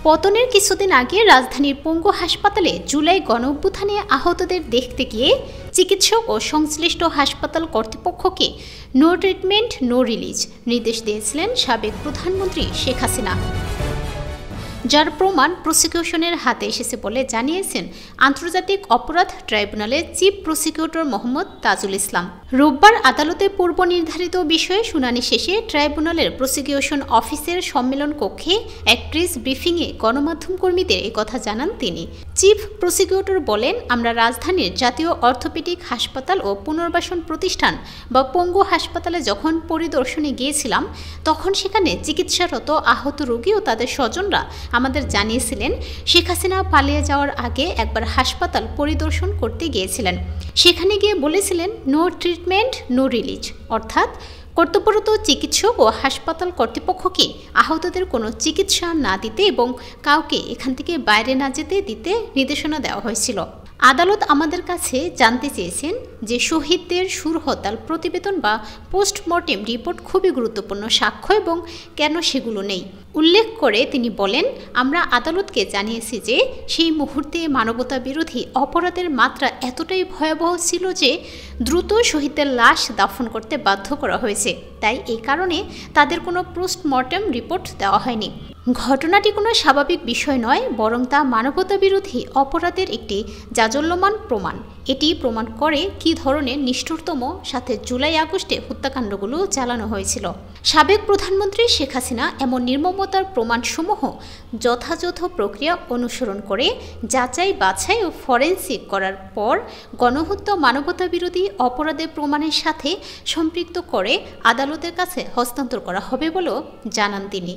পতনের কিছুদিন আগে রাজধানীর পঙ্গু হাসপাতালে জুলাই গণঅভ্যুত্থানে আহতদের দেখতে গিয়ে চিকিৎসক ও সংশ্লিষ্ট হাসপাতাল কর্তৃপক্ষকে নো ট্রিটমেন্ট নো রিলিজ নির্দেশ দিয়েছিলেন সাবেক প্রধানমন্ত্রী শেখ হাসিনা, যার প্রমাণ প্রসিকিউশনের হাতে এসেছে বলে জানিয়েছেন আন্তর্জাতিক অপরাধ ট্রাইব্যুনালের চিফ প্রসিকিউটর মোহাম্মদ তাজুল ইসলাম। রোববার আদালতে পূর্ব নির্ধারিত বিষয়ে শুনানি শেষে ট্রাইব্যুনালের প্রসিকিউশন অফিসের সম্মেলন কক্ষে এক প্রেস ব্রিফিংয়ে গণমাধ্যম কর্মীদের একথা জানান তিনি। চিফ প্রসিকিউটর বলেন, আমরা রাজধানীর জাতীয় অর্থোপেডিক হাসপাতাল ও পুনর্বাসন প্রতিষ্ঠান বা পঙ্গু হাসপাতালে যখন পরিদর্শনে গিয়েছিলাম তখন সেখানে চিকিৎসারত আহত রোগী ও তাদের স্বজনরা আমাদের জানিয়েছিলেন শেখ হাসিনা পালিয়ে যাওয়ার আগে একবার হাসপাতাল পরিদর্শন করতে গিয়েছিলেন। সেখানে গিয়ে বলেছিলেন নো ট্রিটমেন্ট নো রিলিজ, অর্থাৎ কর্তব্যরত চিকিৎসক ও হাসপাতাল কর্তৃপক্ষকে আহতদের কোনো চিকিৎসা না দিতে এবং কাউকে এখান থেকে বাইরে না যেতে দিতে নির্দেশনা দেওয়া হয়েছিল। আদালত আমাদের কাছে জানতে চেয়েছেন যে শহীদদের সুরহত্যার প্রতিবেদন বা পোস্টমর্টেম রিপোর্ট খুবই গুরুত্বপূর্ণ সাক্ষ্য এবং কেন সেগুলো নেই উল্লেখ করে তিনি বলেন, আমরা আদালতকে জানিয়েছি যে সেই মুহূর্তে মানবতা বিরোধী অপরাধের মাত্রা এতটাই ভয়াবহ ছিল যে দ্রুত শহীদদের লাশ দাফন করতে বাধ্য করা হয়েছে, তাই এই কারণে তাদের কোনো পোস্টমর্টেম রিপোর্ট দেওয়া হয়নি। ঘটনাটি কোনো স্বাভাবিক বিষয় নয়, বরং তা মানবতা বিরোধী অপরাধের একটি জাজল্যমান প্রমাণ। এটি প্রমাণ করে কী ধরনের নিষ্ঠুরতম সাথে জুলাই আগস্টে হত্যাকাণ্ডগুলো চালানো হয়েছিল। সাবেক প্রধানমন্ত্রী শেখ হাসিনা এমন নির্মমতার প্রমাণসমূহ যথাযথ প্রক্রিয়া অনুসরণ করে যাচাই বাছাই ও ফরেনসিক করার পর গণহত্যা মানবতা বিরোধী অপরাধের প্রমাণের সাথে সম্পৃক্ত করে আদালতের কাছে হস্তান্তর করা হবে বলেও জানান তিনি।